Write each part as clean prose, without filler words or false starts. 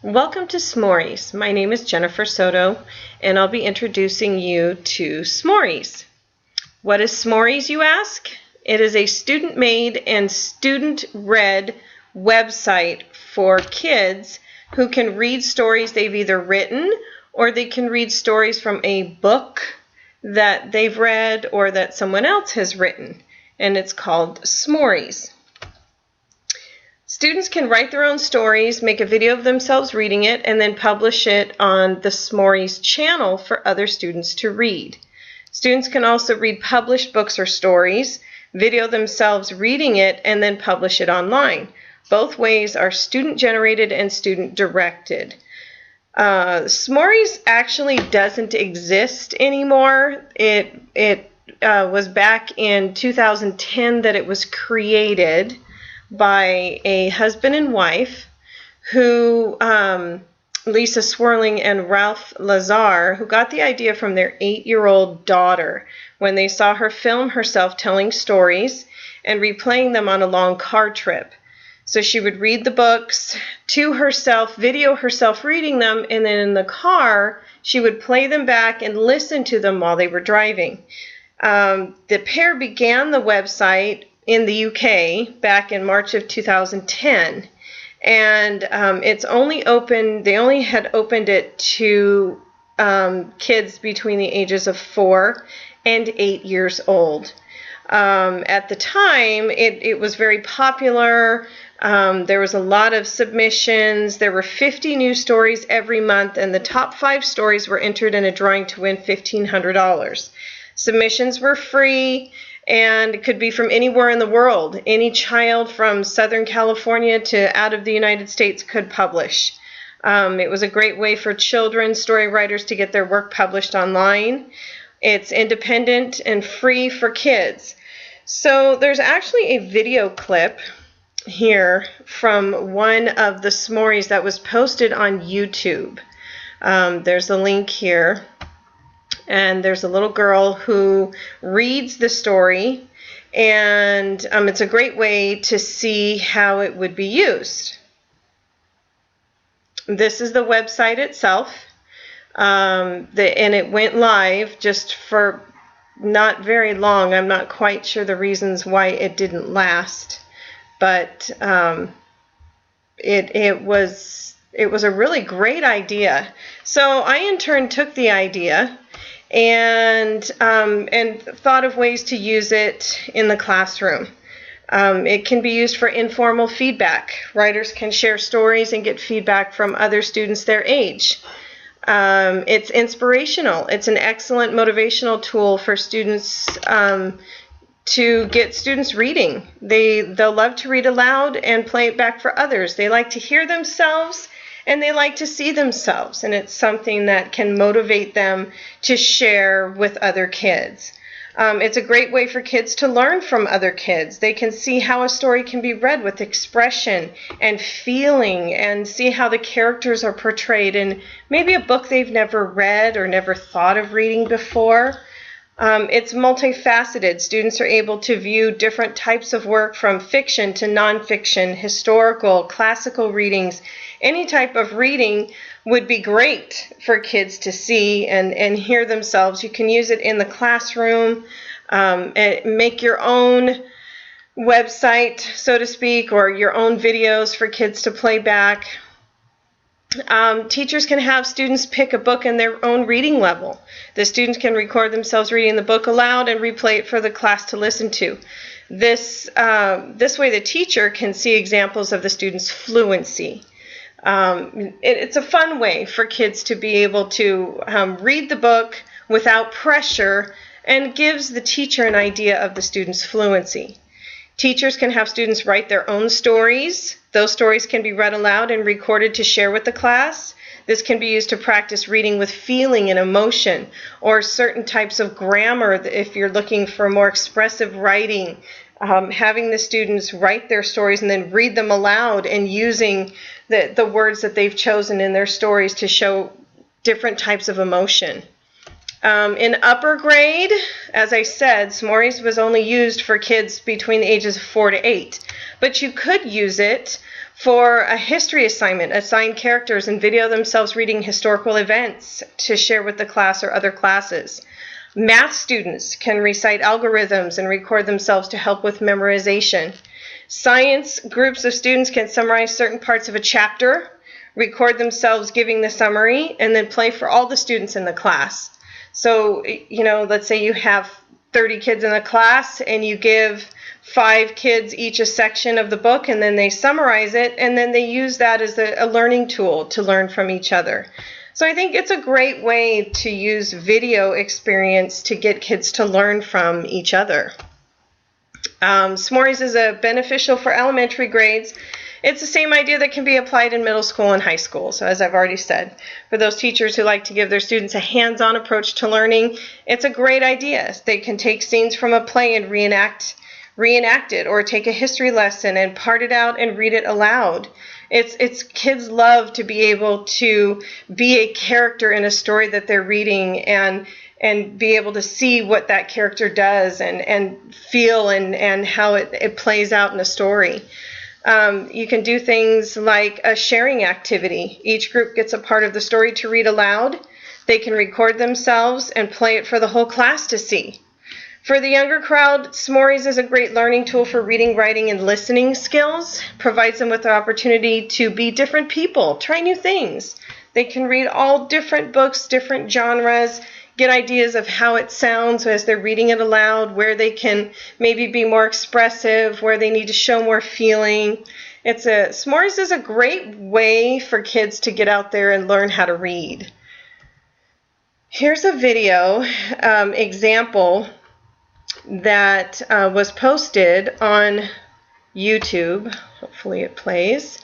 Welcome to S'mories. My name is Jennifer Soto, and I'll be introducing you to S'mories. What is S'mories, you ask? It is a student-made and student-read website for kids who can read stories they've either written or they can read stories from a book that they've read or that someone else has written, and it's called S'mories. Students can write their own stories, make a video of themselves reading it, and then publish it on the S'mories channel for other students to read. Students can also read published books or stories, video themselves reading it, and then publish it online. Both ways are student-generated and student-directed. S'mories actually doesn't exist anymore. It was back in 2010 that it was created by a husband and wife who, Lisa Swirling and Ralph Lazar, who got the idea from their 8-year-old daughter when they saw her film herself telling stories and replaying them on a long car trip. So she would read the books to herself, video herself reading them, and then in the car she would play them back and listen to them while they were driving. The pair began the website in the UK back in March of 2010, and it's only open. They only had opened it to kids between the ages of 4 and 8 years old. At the time, it was very popular. There was a lot of submissions. There were 50 new stories every month, and the top 5 stories were entered in a drawing to win $1,500. Submissions were free, and it could be from anywhere in the world. Any child from Southern California to out of the United States could publish. It was a great way for children, story writers, to get their work published online. It's independent and free for kids. So there's actually a video clip here from one of the S'mories that was posted on YouTube. There's a link here. And there's a little girl who reads the story, and it's a great way to see how it would be used. This is the website itself, and it went live just for not very long. I'm not quite sure the reasons why it didn't last, but it was a really great idea. So I in turn took the idea and thought of ways to use it in the classroom. It can be used for informal feedback. Writers can share stories and get feedback from other students their age. It's inspirational. It's an excellent motivational tool for students to get students reading. They'll love to read aloud and play it back for others. They like to hear themselves, and they like to see themselves, and it's something that can motivate them to share with other kids. It's a great way for kids to learn from other kids. They can see how a story can be read with expression and feeling, and see how the characters are portrayed in maybe a book they've never read or never thought of reading before. It's multifaceted. Students are able to view different types of work, from fiction to nonfiction, historical, classical readings. Any type of reading would be great for kids to see and hear themselves. You can use it in the classroom, and make your own website, so to speak, or your own videos for kids to play back. Teachers can have students pick a book in their own reading level. The students can record themselves reading the book aloud and replay it for the class to listen to. This way the teacher can see examples of the student's fluency. It's a fun way for kids to be able to read the book without pressure, and gives the teacher an idea of the student's fluency. Teachers can have students write their own stories. Those stories can be read aloud and recorded to share with the class. This can be used to practice reading with feeling and emotion, or certain types of grammar if you're looking for more expressive writing. Having the students write their stories and then read them aloud, and using the words that they've chosen in their stories to show different types of emotion. In upper grade, as I said, S'mores was only used for kids between the ages of 4 to 8. But you could use it for a history assignment, assign characters and video themselves reading historical events to share with the class or other classes. Math students can recite algorithms and record themselves to help with memorization. Science groups of students can summarize certain parts of a chapter, record themselves giving the summary, and then play for all the students in the class. So, let's say you have 30 kids in the class and you give 5 kids each a section of the book, and then they summarize it, and then they use that as a learning tool to learn from each other. So I think it's a great way to use video experience to get kids to learn from each other. S'mores is beneficial for elementary grades. It's the same idea that can be applied in middle school and high school. So as I've already said, for those teachers who like to give their students a hands-on approach to learning, it's a great idea. They can take scenes from a play and reenact it, or take a history lesson and part it out and read it aloud. It's kids love to be able to be a character in a story that they're reading and be able to see what that character does and feel and how it plays out in a story. You can do things like a sharing activity. Each group gets a part of the story to read aloud. They can record themselves and play it for the whole class to see. For the younger crowd, S'mores is a great learning tool for reading, writing, and listening skills. Provides them with the opportunity to be different people, try new things. They can read all different books, different genres, get ideas of how it sounds as they're reading it aloud, where they can maybe be more expressive, where they need to show more feeling. S'mores is a great way for kids to get out there and learn how to read. Here's a video example that was posted on YouTube, hopefully it plays,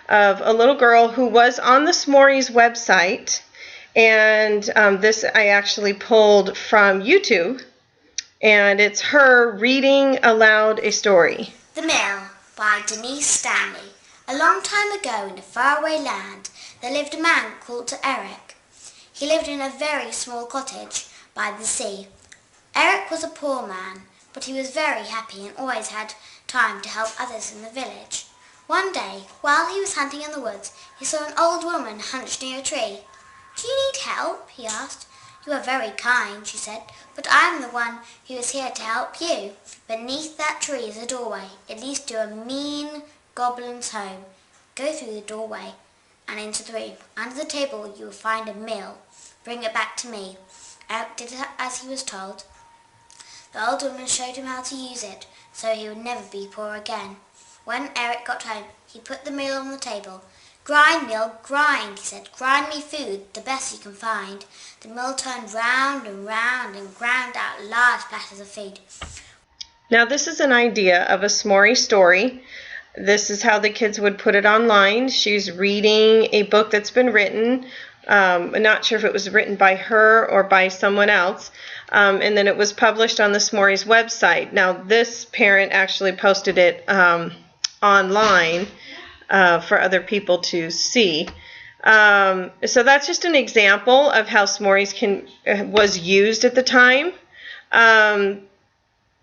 of a little girl who was on the S'mores website, and this I actually pulled from YouTube, and it's her reading aloud a story. The Mill by Denise Stanley. A long time ago in a faraway land there lived a man called Eric. He lived in a very small cottage by the sea. Eric was a poor man, but he was very happy and always had time to help others in the village. One day, while he was hunting in the woods, he saw an old woman hunched near a tree. "Do you need help?" he asked. "You are very kind," she said, "but I am the one who is here to help you. Beneath that tree is a doorway. It leads to a mean goblin's home. Go through the doorway and into the room. Under the table you will find a mill. Bring it back to me." Eric did as he was told. The old woman showed him how to use it, so he would never be poor again. When Eric got home, he put the mill on the table. "Grind, mill, grind," he said. "Grind me food, the best you can find." The mill turned round and round and ground out large platters of food. Now this is an idea of a S'mores story. This is how the kids would put it online. She's reading a book that's been written. I'm not sure if it was written by her or by someone else. And then it was published on the S'mores website. Now this parent actually posted it online for other people to see. So that's just an example of how S'mores was used at the time.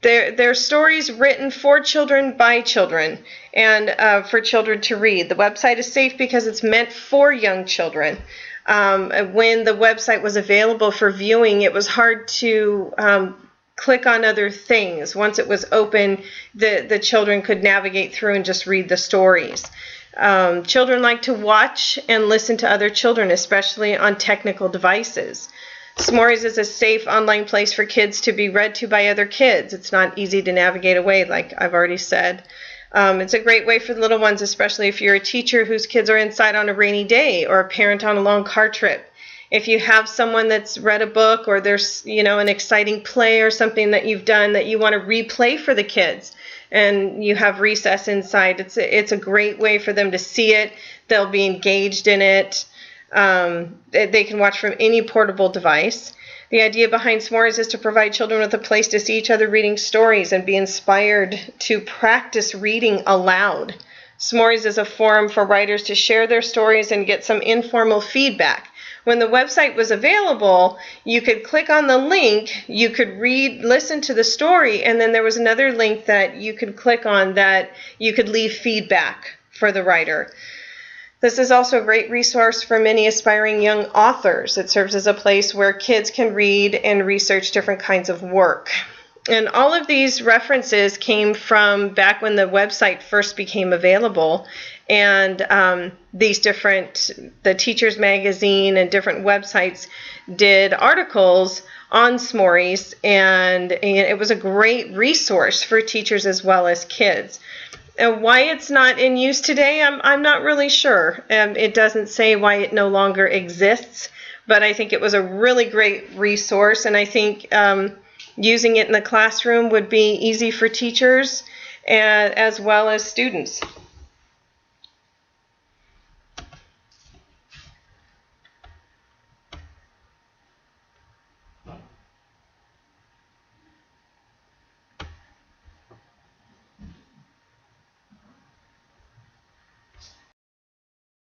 They're stories written for children by children and for children to read. The website is safe because it's meant for young children. When the website was available for viewing, it was hard to click on other things. Once it was open, the children could navigate through and just read the stories. Children like to watch and listen to other children, especially on technical devices. S'mores is a safe online place for kids to be read to by other kids. It's not easy to navigate away, like I've already said. It's a great way for the little ones, especially if you're a teacher whose kids are inside on a rainy day or a parent on a long car trip. If you have someone that's read a book or there's, an exciting play or something that you've done that you want to replay for the kids and you have recess inside, it's a great way for them to see it. They'll be engaged in it. They can watch from any portable device. The idea behind S'mores is to provide children with a place to see each other reading stories and be inspired to practice reading aloud. S'mores is a forum for writers to share their stories and get some informal feedback. When the website was available, you could click on the link, you could listen to the story, and then there was another link that you could click on that you could leave feedback for the writer. This is also a great resource for many aspiring young authors. It serves as a place where kids can read and research different kinds of work. And all of these references came from back when the website first became available. And the Teacher's Magazine and different websites did articles on Smories, and it was a great resource for teachers as well as kids. And why it's not in use today, I'm not really sure. It doesn't say why it no longer exists, but I think it was a really great resource, and I think using it in the classroom would be easy for teachers as well as students.